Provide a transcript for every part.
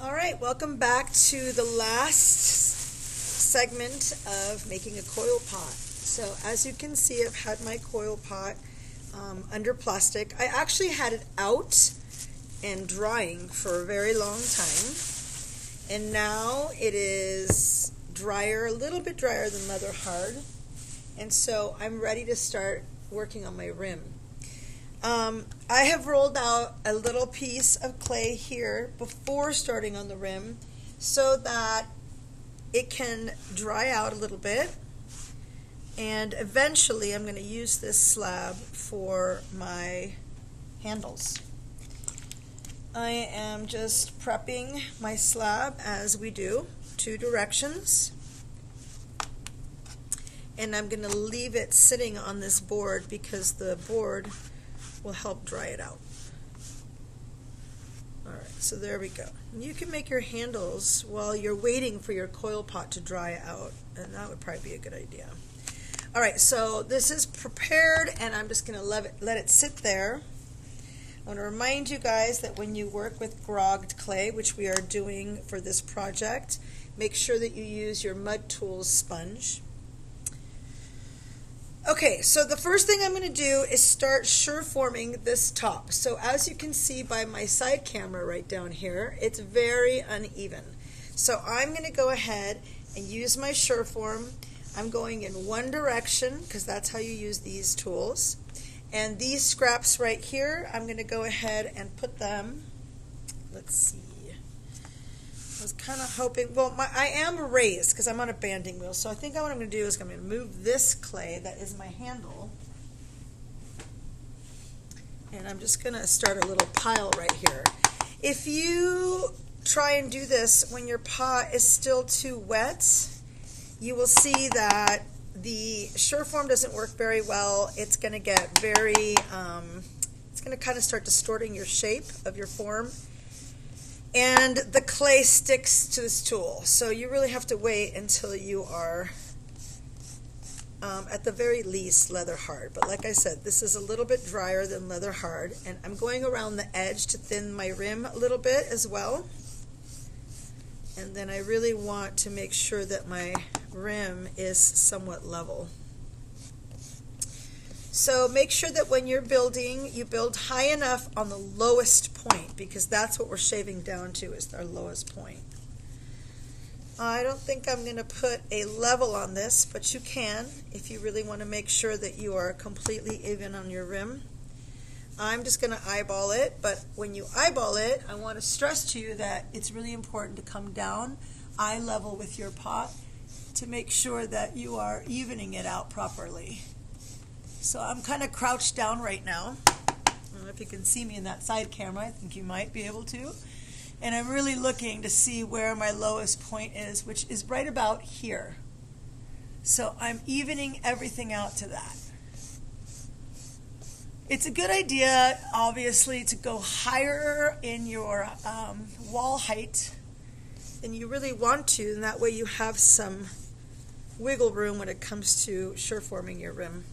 All right, welcome back to the last segment of making a coil pot. So as you can see, I've had my coil pot under plastic. I actually had it out and drying for a very long time, and now it is drier, a little bit drier than leather hard, and so I'm ready to start working on my rim. I have rolled out a little piece of clay here before starting on the rim so that it can dry out a little bit, and eventually I'm going to use this slab for my handles. I am just prepping my slab as we do, 2 directions, and I'm going to leave it sitting on this board because the board will help dry it out. Alright, so there we go. You can make your handles while you're waiting for your coil pot to dry out, and that would probably be a good idea. Alright, so this is prepared, and I'm just going to let it sit there. I want to remind you guys that when you work with grogged clay, which we are doing for this project, make sure that you use your Mud Tools sponge. Okay, so the first thing I'm going to do is start surforming this top. So as you can see by my side camera right down here, it's very uneven. So I'm going to go ahead and use my Surform. I'm going in one direction because that's how you use these tools. And these scraps right here, I'm going to go ahead and put them, let's see. I was kind of hoping, well, I am raised because I'm on a banding wheel, so I think what I'm going to do is I'm going to move this clay that is my handle, and I'm just going to start a little pile right here. If you try and do this when your pot is still too wet, you will see that the Surform doesn't work very well. It's going to get very, it's going to kind of start distorting your shape of your form. And the clay sticks to this tool, so you really have to wait until you are, at the very least, leather hard. But like I said, this is a little bit drier than leather hard, and I'm going around the edge to thin my rim a little bit as well. And then I really want to make sure that my rim is somewhat level. So make sure that when you're building, you build high enough on the lowest point, because that's what we're shaving down to, is our lowest point. I don't think I'm going to put a level on this, but you can if you really want to make sure that you are completely even on your rim. I'm just going to eyeball it, but when you eyeball it, I want to stress to you that it's really important to come down eye level with your pot to make sure that you are evening it out properly. So I'm kind of crouched down right now. I don't know if you can see me in that side camera. I think you might be able to. And I'm really looking to see where my lowest point is, which is right about here. So I'm evening everything out to that. It's a good idea, obviously, to go higher in your wall height than you really want to, and that way you have some wiggle room when it comes to Surforming your rim.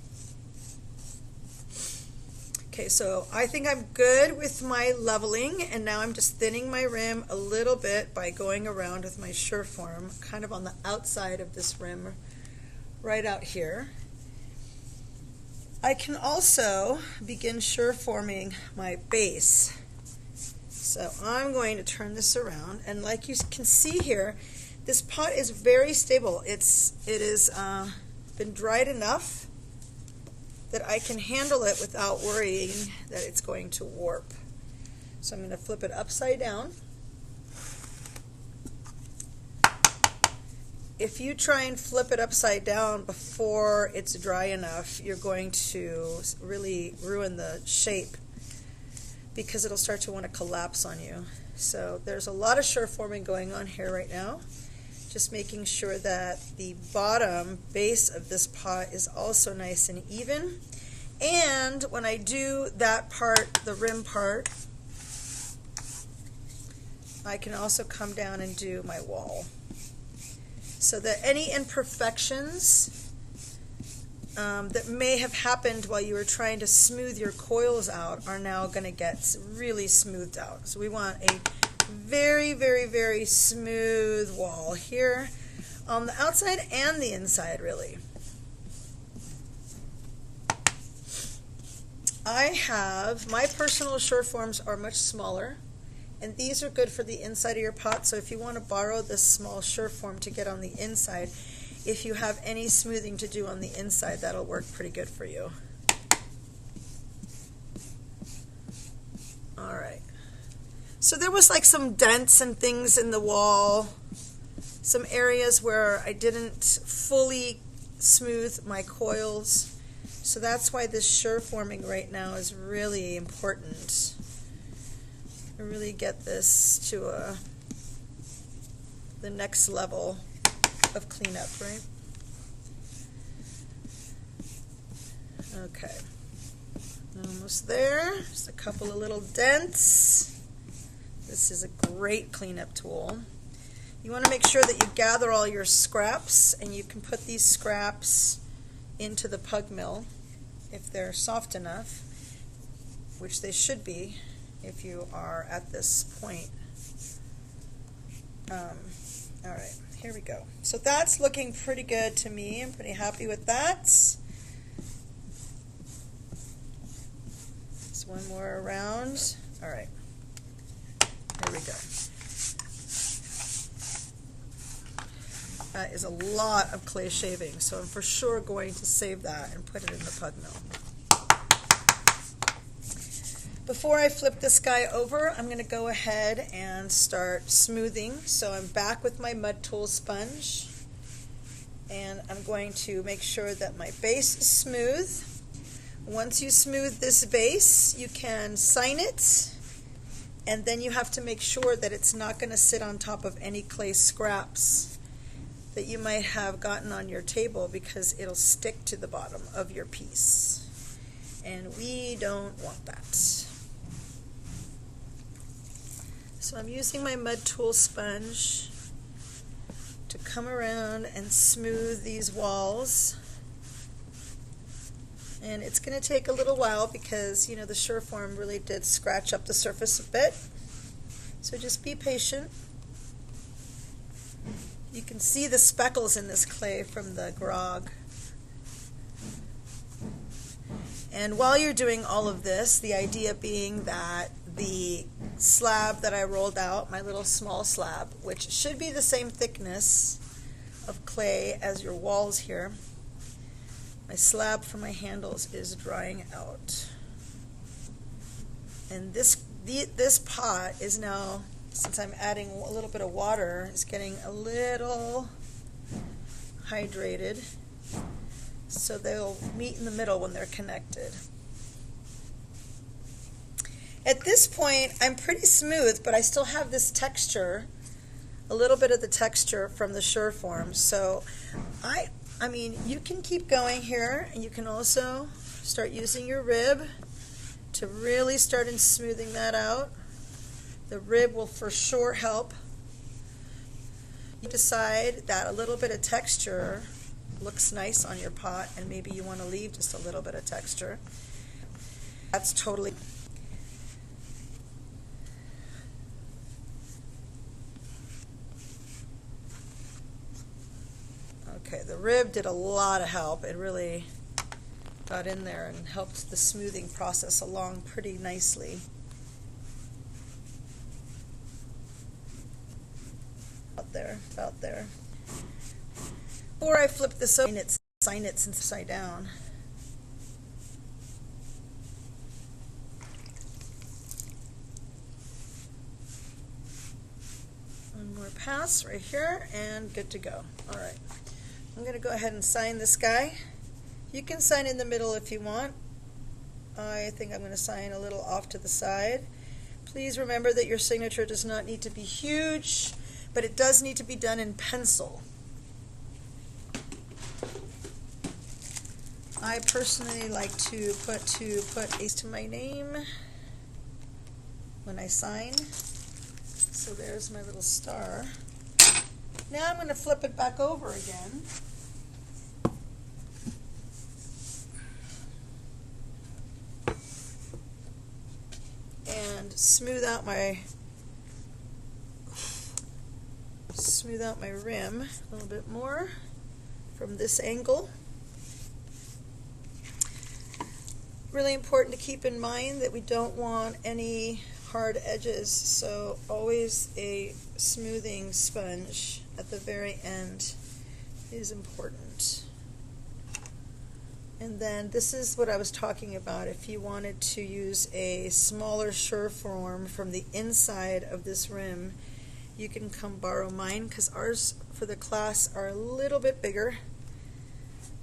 Okay, so I think I'm good with my leveling, and now I'm just thinning my rim a little bit by going around with my Surform, kind of on the outside of this rim, right out here. I can also begin Surforming my base. So I'm going to turn this around, and like you can see here, this pot is very stable. It is been dried enough that I can handle it without worrying that it's going to warp. So I'm going to flip it upside down. If you try and flip it upside down before it's dry enough, you're going to really ruin the shape because it'll start to want to collapse on you. So there's a lot of Surforming going on here right now. Just making sure that the bottom base of this pot is also nice and even. And when I do that part, the rim part, I can also come down and do my wall. So that any imperfections that may have happened while you were trying to smooth your coils out are now going to get really smoothed out. So we want a very, very, very smooth wall here on the outside and the inside, really. My personal Surforms are much smaller, and these are good for the inside of your pot, so if you want to borrow this small Surform to get on the inside, if you have any smoothing to do on the inside, that'll work pretty good for you. All right. So there was like some dents and things in the wall, some areas where I didn't fully smooth my coils. So that's why this Surforming right now is really important. I really get this to the next level of cleanup, right? Okay. Almost there. Just a couple of little dents. This is a great cleanup tool. You want to make sure that you gather all your scraps, and you can put these scraps into the pug mill if they're soft enough, which they should be if you are at this point. All right, here we go. So that's looking pretty good to me. I'm pretty happy with that. Just one more around. All right, here we go. That is a lot of clay shaving, so I'm for sure going to save that and put it in the pug mill. Before I flip this guy over, I'm going to go ahead and start smoothing. So I'm back with my mud tool sponge, and I'm going to make sure that my base is smooth. Once you smooth this base, you can sign it, and then you have to make sure that it's not going to sit on top of any clay scraps that you might have gotten on your table, because it'll stick to the bottom of your piece, and we don't want that. So I'm using my mud tool sponge to come around and smooth these walls, and it's going to take a little while because, you know, the Surform really did scratch up the surface a bit, so just be patient. You can see the speckles in this clay from the grog. And while you're doing all of this, the idea being that the slab that I rolled out, my little small slab, which should be the same thickness of clay as your walls here, my slab for my handles is drying out. And this pot is now, since I'm adding a little bit of water, is getting a little hydrated, so they'll meet in the middle when they're connected. At this point, I'm pretty smooth, but I still have this texture, a little bit of the texture from the Surform. So I mean, you can keep going here, and you can also start using your rib to really start in smoothing that out. The rib will for sure help. You decide that a little bit of texture looks nice on your pot, and maybe you want to leave just a little bit of texture. That's totally. Okay, the rib did a lot of help. It really got in there and helped the smoothing process along pretty nicely. About there. Before I flip this over, sign it since it's upside down. One more pass right here, and good to go. All right. I'm going to go ahead and sign this guy. You can sign in the middle if you want. I think I'm going to sign a little off to the side. Please remember that your signature does not need to be huge, but it does need to be done in pencil. I personally like to put ace to my name when I sign. So there's my little star. Now I'm going to flip it back over again. And smooth out my smooth out my rim a little bit more from this angle. Really important to keep in mind that we don't want any hard edges, so always a smoothing sponge at the very end is important. And then this is what I was talking about. If you wanted to use a smaller Surform from the inside of this rim, you can come borrow mine, because ours for the class are a little bit bigger,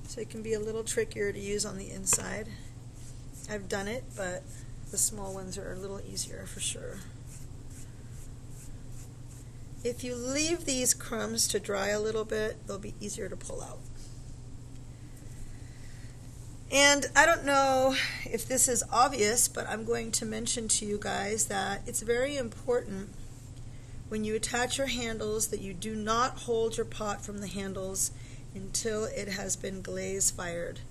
so it can be a little trickier to use on the inside. I've done it, but the small ones are a little easier for sure. If you leave these crumbs to dry a little bit, they'll be easier to pull out. And I don't know if this is obvious, but I'm going to mention to you guys that it's very important when you attach your handles that you do not hold your pot from the handles until it has been glaze fired.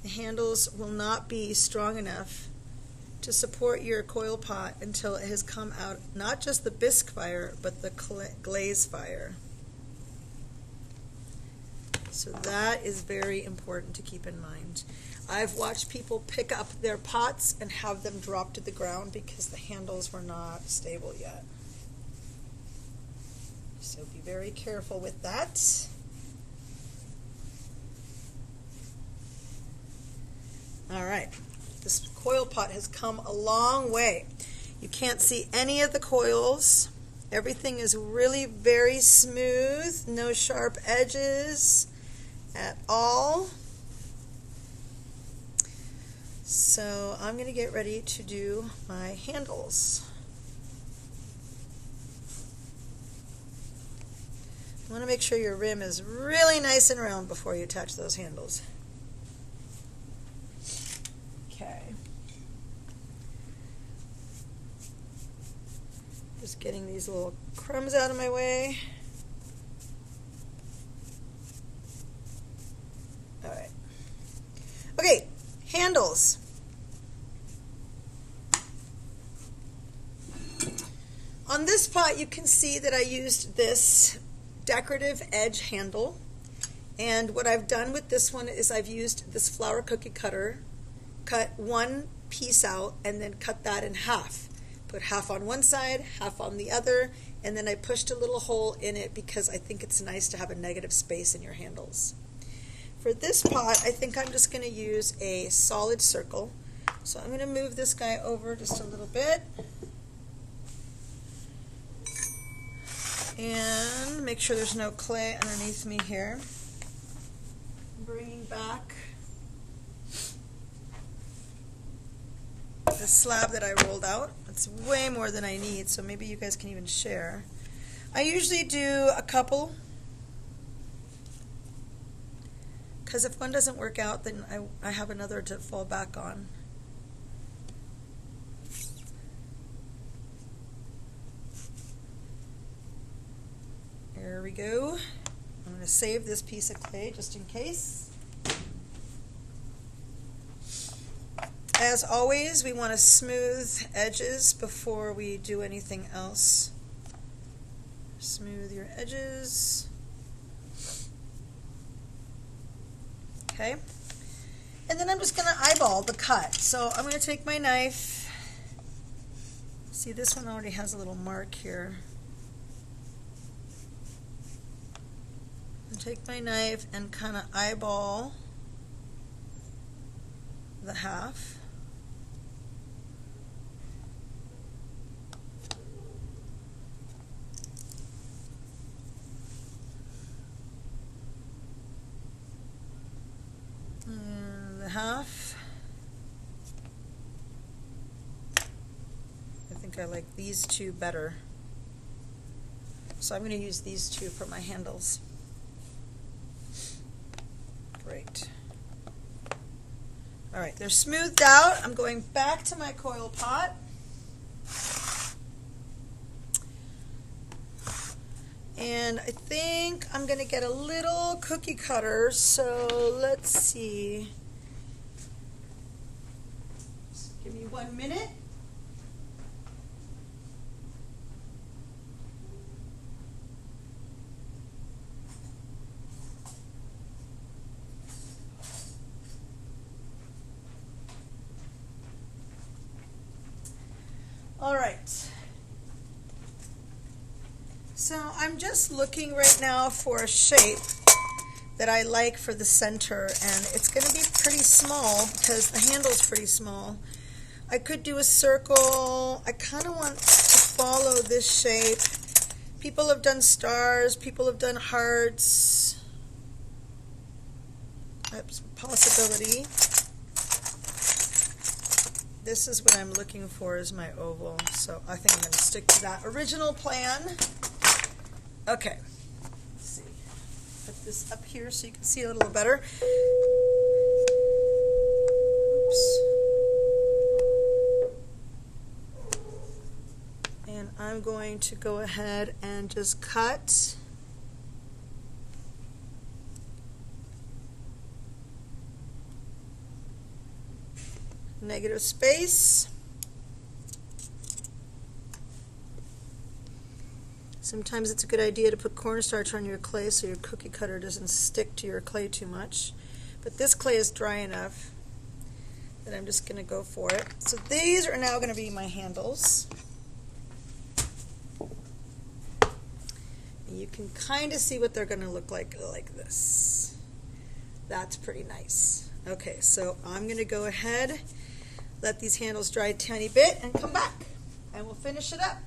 The handles will not be strong enough to support your coil pot until it has come out, not just the bisque fire, but the glaze fire. So that is very important to keep in mind. I've watched people pick up their pots and have them drop to the ground because the handles were not stable yet. So be very careful with that. All right, this coil pot has come a long way. You can't see any of the coils. Everything is really very smooth, no sharp edges at all. So I'm going to get ready to do my handles. You want to make sure your rim is really nice and round before you attach those handles. Okay. Just getting these little crumbs out of my way. All right. Okay, handles. On this pot, you can see that I used this decorative edge handle, and what I've done with this one is I've used this flour cookie cutter, cut one piece out and then cut that in half. Put half on one side, half on the other, and then I pushed a little hole in it because I think it's nice to have a negative space in your handles. For this pot, I think I'm just going to use a solid circle. So I'm going to move this guy over just a little bit and make sure there's no clay underneath me here. Bringing back the slab that I rolled out. It's way more than I need, so maybe you guys can even share. I usually do a couple, because if one doesn't work out, then I have another to fall back on. There we go. I'm going to save this piece of clay just in case. As always, we want to smooth edges before we do anything else. Smooth your edges. Okay. And then I'm just going to eyeball the cut. So I'm going to take my knife. See, this one already has a little mark here. Take my knife and kind of eyeball the half. And the half. I think I like these two better. So I'm going to use these two for my handles. Great. All right, they're smoothed out. I'm going back to my coil pot. And I think I'm going to get a little cookie cutter, so let's see. Just give me 1 minute. All right. So I'm just looking right now for a shape that I like for the center, and it's going to be pretty small because the handle's pretty small. I could do a circle. I kind of want to follow this shape. People have done stars, people have done hearts. That's a possibility. This is what I'm looking for as my oval, so I think I'm going to stick to that original plan. Okay, let's see. Put this up here so you can see it a little better. Oops. And I'm going to go ahead and just cut. Negative space. Sometimes it's a good idea to put cornstarch on your clay so your cookie cutter doesn't stick to your clay too much. But this clay is dry enough that I'm just going to go for it. So these are now going to be my handles. And you can kind of see what they're going to look like this. That's pretty nice. Okay, so I'm going to go ahead, let these handles dry a tiny bit, and come back, and we'll finish it up.